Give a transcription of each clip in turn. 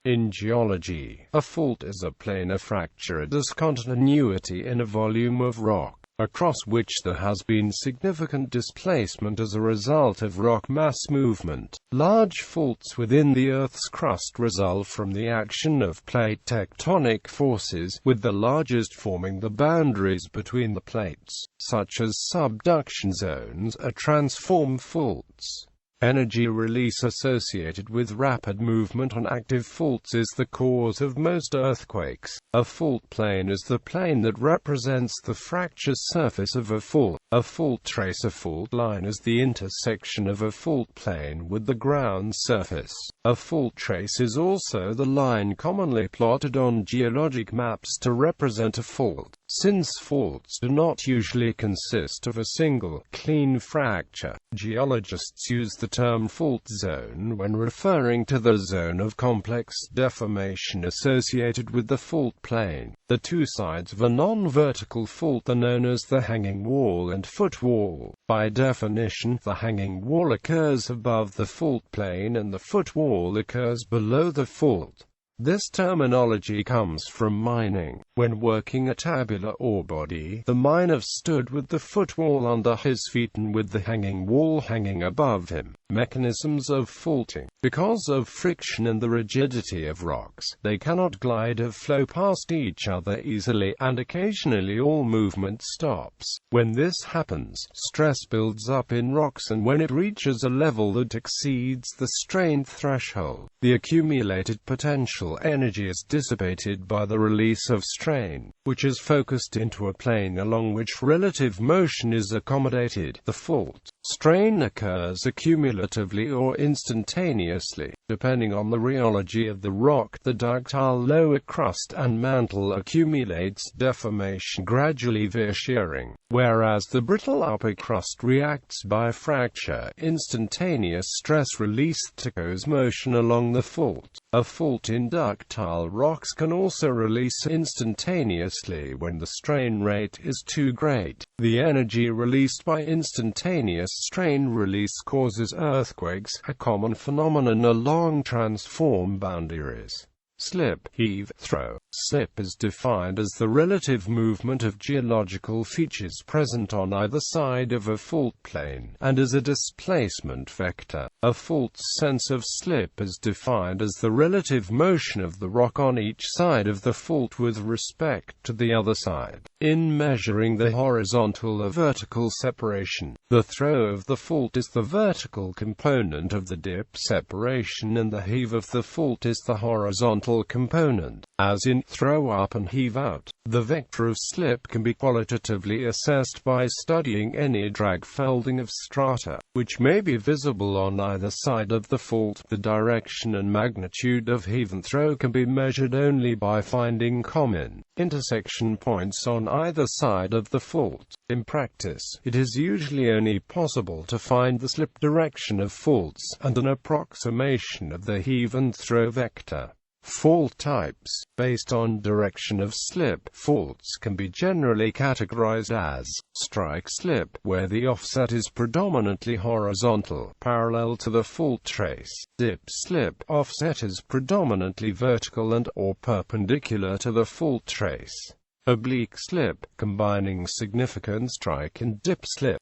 In geology, a fault is a planar fracture, a discontinuity in a volume of rock, across which there has been significant displacement as a result of rock mass movement. Large faults within the Earth's crust result from the action of plate tectonic forces, with the largest forming the boundaries between the plates, such as subduction zones, are transform faults. Energy release associated with rapid movement on active faults is the cause of most earthquakes. A fault plane is the plane that represents the fracture surface of a fault. A fault trace, a fault line, is the intersection of a fault plane with the ground surface. A fault trace is also the line commonly plotted on geologic maps to represent a fault. Since faults do not usually consist of a single, clean fracture, geologists use the term fault zone when referring to the zone of complex deformation associated with the fault plane. The two sides of a non-vertical fault are known as the hanging wall and footwall. By definition, the hanging wall occurs above the fault plane and the footwall occurs below the fault. This terminology comes from mining. When working a tabular ore body, the miner stood with the footwall under his feet and with the hanging wall hanging above him. Mechanisms of faulting. Because of friction and the rigidity of rocks, they cannot glide or flow past each other easily, and occasionally all movement stops. When this happens, stress builds up in rocks, and when it reaches a level that exceeds the strain threshold, the accumulated potential energy is dissipated by the release of strain, which is focused into a plane along which relative motion is accommodated. The fault strain occurs accumulatively or instantaneously, depending on the rheology of the rock. The ductile lower crust and mantle accumulates deformation gradually via shearing, whereas the brittle upper crust reacts by fracture. Instantaneous stress release echoes motion along the fault. A fault in ductile rocks can also release instantaneously when the strain rate is too great. The energy released by instantaneous strain release causes earthquakes, a common phenomenon along transform boundaries. Slip, heave, throw. Slip is defined as the relative movement of geological features present on either side of a fault plane, and is a displacement vector. A fault's sense of slip is defined as the relative motion of the rock on each side of the fault with respect to the other side. In measuring the horizontal or vertical separation, the throw of the fault is the vertical component of the dip separation, and the heave of the fault is the horizontal component. As in throw up and heave out, the vector of slip can be qualitatively assessed by studying any drag folding of strata, which may be visible on either side of the fault. The direction and magnitude of heave and throw can be measured only by finding common intersection points on either side of the fault. In practice, it is usually only possible to find the slip direction of faults, and an approximation of the heave and throw vector. Fault types. Based on direction of slip, faults can be generally categorized as strike slip, where the offset is predominantly horizontal, parallel to the fault trace. Dip slip, offset is predominantly vertical and or perpendicular to the fault trace. Oblique slip, combining significant strike and dip slip.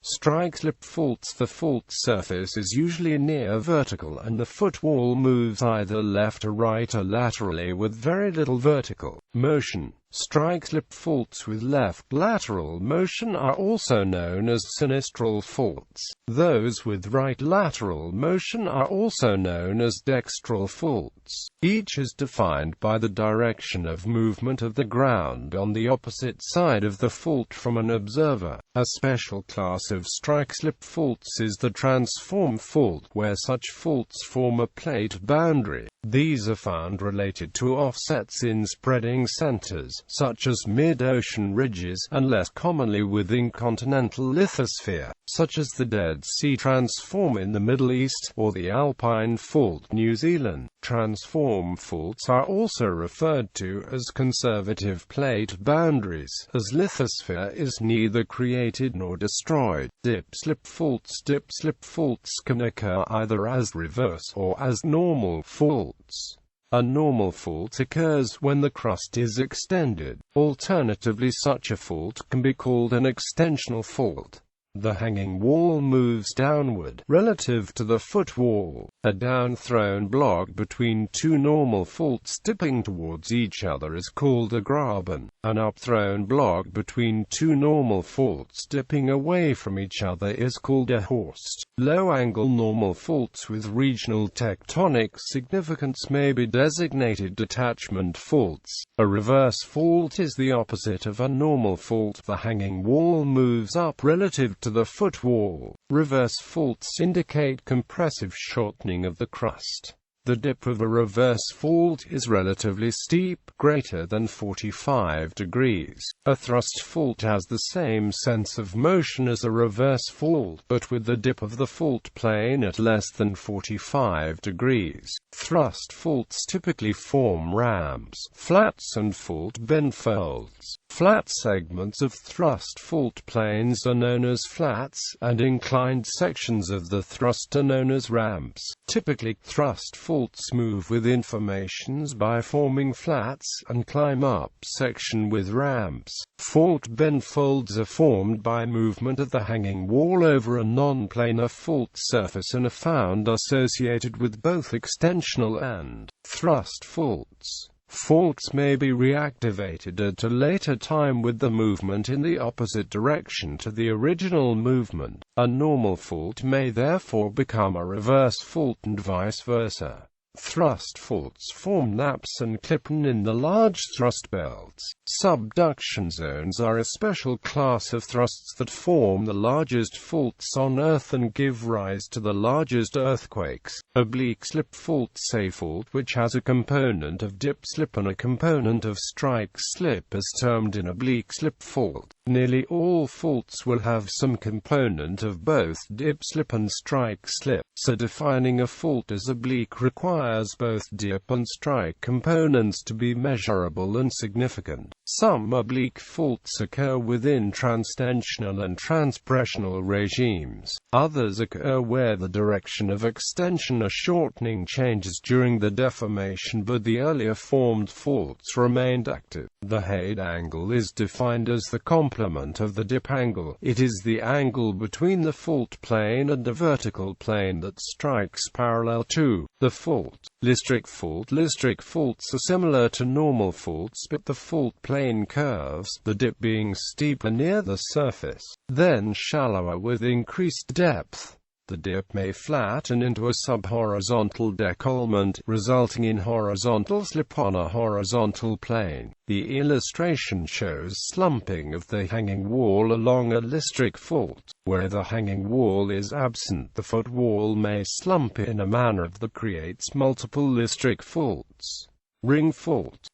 Strike slip faults. The fault surface is usually near vertical and the footwall moves either left or right or laterally with very little vertical motion. Strike slip faults with left lateral motion are also known as sinistral faults. Those with right lateral motion are also known as dextral faults. Each is defined by the direction of movement of the ground on the opposite side of the fault from an observer. A special class of strike slip faults is the transform fault, where such faults form a plate boundary. These are found related to offsets in spreading centers, such as mid-ocean ridges, and less commonly within continental lithosphere, such as the Dead Sea Transform in the Middle East, or the Alpine Fault, New Zealand. Transform faults are also referred to as conservative plate boundaries, as lithosphere is neither created nor destroyed. Dip-slip faults. Dip-slip faults can occur either as reverse or as normal faults. A normal fault occurs when the crust is extended. Alternatively, such a fault can be called an extensional fault. The hanging wall moves downward, relative to the footwall. A down-thrown block between two normal faults dipping towards each other is called a graben. An up-thrown block between two normal faults dipping away from each other is called a horst. Low-angle normal faults with regional tectonic significance may be designated detachment faults. A reverse fault is the opposite of a normal fault. The hanging wall moves up relative to the footwall. Reverse faults indicate compressive shortening of the crust. The dip of a reverse fault is relatively steep, greater than 45 degrees. A thrust fault has the same sense of motion as a reverse fault, but with the dip of the fault plane at less than 45 degrees. Thrust faults typically form ramps, flats and fault bend folds. Flat segments of thrust fault planes are known as flats, and inclined sections of the thrust are known as ramps. Typically, thrust faults move with informations by forming flats, and climb up section with ramps. Fault bend folds are formed by movement of the hanging wall over a non-planar fault surface and are found associated with both extensional and thrust faults. Faults may be reactivated at a later time with the movement in the opposite direction to the original movement. A normal fault may therefore become a reverse fault and vice versa. Thrust faults form naps and klippen in the large thrust belts. Subduction zones are a special class of thrusts that form the largest faults on Earth and give rise to the largest earthquakes. Oblique slip faults.A fault which has a component of dip slip and a component of strike slip is termed an oblique slip fault. Nearly all faults will have some component of both dip slip and strike slip, so defining a fault as oblique requires both dip and strike components to be measurable and significant. Some oblique faults occur within transtensional and transpressional regimes. Others occur where the direction of extension or shortening changes during the deformation, but the earlier formed faults remained active. The head angle is defined as the complement of the dip angle. It is the angle between the fault plane and the vertical plane that strikes parallel to the fault. Listric faults are similar to normal faults, but the fault plane curves, the dip being steeper near the surface, then shallower with increased depth. The dip may flatten into a subhorizontal décollement, resulting in horizontal slip on a horizontal plane. The illustration shows slumping of the hanging wall along a listric fault. Where the hanging wall is absent, the footwall may slump in a manner that creates multiple listric faults. Ring faults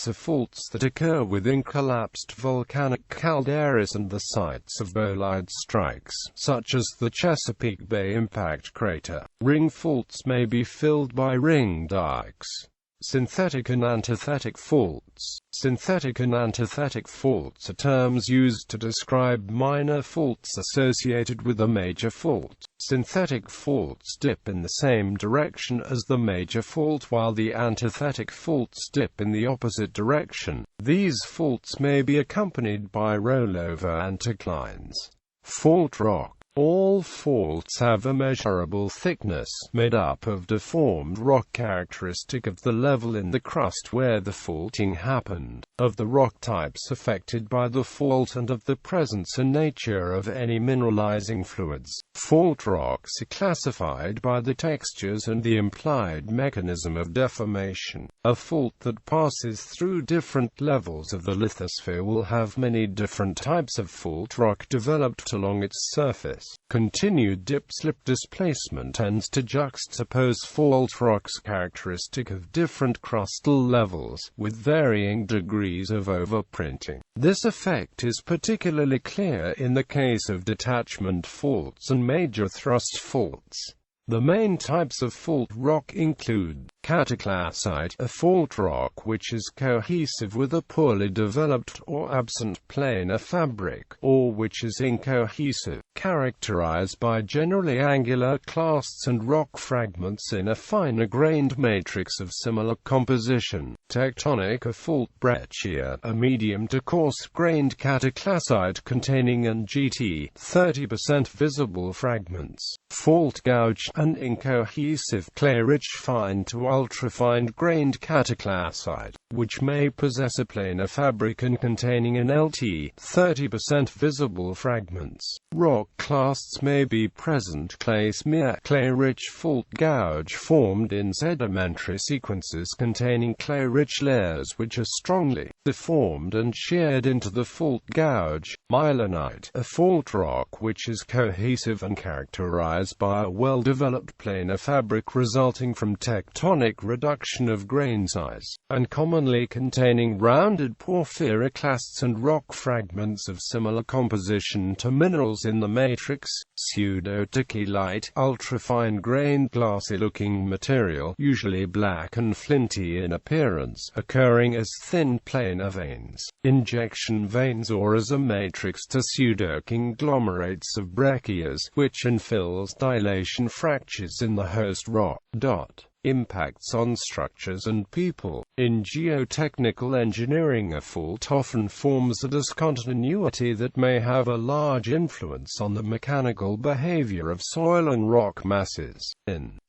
are faults that occur within collapsed volcanic calderas and the sites of bolide strikes, such as the Chesapeake Bay impact crater. Ring faults may be filled by ring dikes. Synthetic and antithetic faults. Synthetic and antithetic faults are terms used to describe minor faults associated with a major fault. Synthetic faults dip in the same direction as the major fault, while the antithetic faults dip in the opposite direction. These faults may be accompanied by rollover anticlines. Fault rock. All faults have a measurable thickness, made up of deformed rock characteristic of the level in the crust where the faulting happened, of the rock types affected by the fault, and of the presence and nature of any mineralizing fluids. Fault rocks are classified by the textures and the implied mechanism of deformation. A fault that passes through different levels of the lithosphere will have many different types of fault rock developed along its surface. Continued dip-slip displacement tends to juxtapose fault rocks characteristic of different crustal levels, with varying degrees of overprinting. This effect is particularly clear in the case of detachment faults and major thrust faults. The main types of fault rock include cataclassite, a fault rock which is cohesive with a poorly developed or absent planar fabric, or which is incohesive, characterized by generally angular clasts and rock fragments in a finer-grained matrix of similar composition. Tectonic, a fault breccia, a medium to coarse-grained cataclassite containing an GT 30% visible fragments. Fault gouge, an incohesive clay-rich fine to ultra-fine-grained cataclassite, which may possess a planar fabric and containing an LT 30% visible fragments. Rock clasts may be present. Clay smear, clay-rich fault gouge formed in sedimentary sequences containing clay-rich layers which are strongly deformed and sheared into the fault gouge. Myelinite, a fault rock which is cohesive and characterized by a well-developed planar fabric resulting from tectonic reduction of grain size, and commonly containing rounded porphyroclasts and rock fragments of similar composition to minerals in the matrix. Pseudo-tachylite, ultra-fine-grained glassy-looking material, usually black and flinty in appearance, occurring as thin planar veins, injection veins, or as a matrix to pseudo-conglomerates of breccias, which infills dilation fractures in the host rock. Impacts on structures and people. In geotechnical engineering, a fault often forms a discontinuity that may have a large influence on the mechanical behavior of soil and rock masses.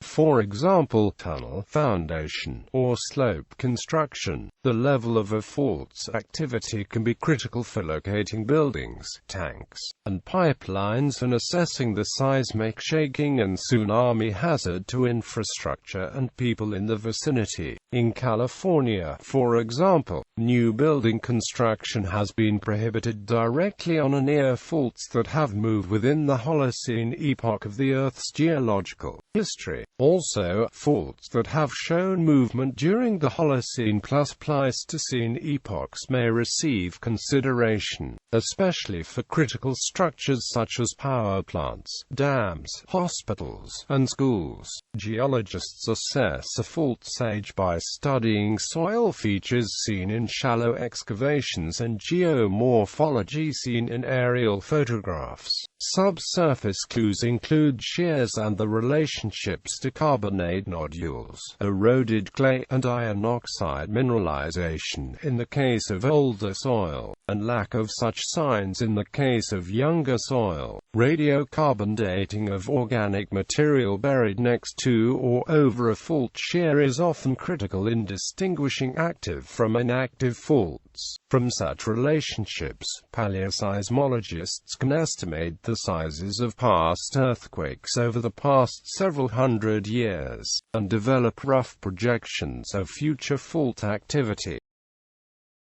For example, tunnel, foundation, or slope construction, the level of a fault's activity can be critical for locating buildings, tanks, and pipelines and assessing the seismic shaking and tsunami hazard to infrastructure and people in the vicinity. In California, for example, new building construction has been prohibited directly on or near faults that have moved within the Holocene epoch of the Earth's geological history. Also, faults that have shown movement during the Holocene plus Pleistocene epochs may receive consideration, especially for critical structures such as power plants, dams, hospitals, and schools. Geologists assess a fault's age by studying soil features seen in shallow excavations and geomorphology seen in aerial photographs. Subsurface clues include shears and the relationships to carbonate nodules, eroded clay, and iron oxide mineralization in the case of older soil, and lack of such signs in the case of younger soil. Radiocarbon dating of organic material buried next to or over a fault shear is often critical in distinguishing active from inactive faults. From such relationships, paleoseismologists can estimate the sizes of past earthquakes over the past several hundred years, and develop rough projections of future fault activity.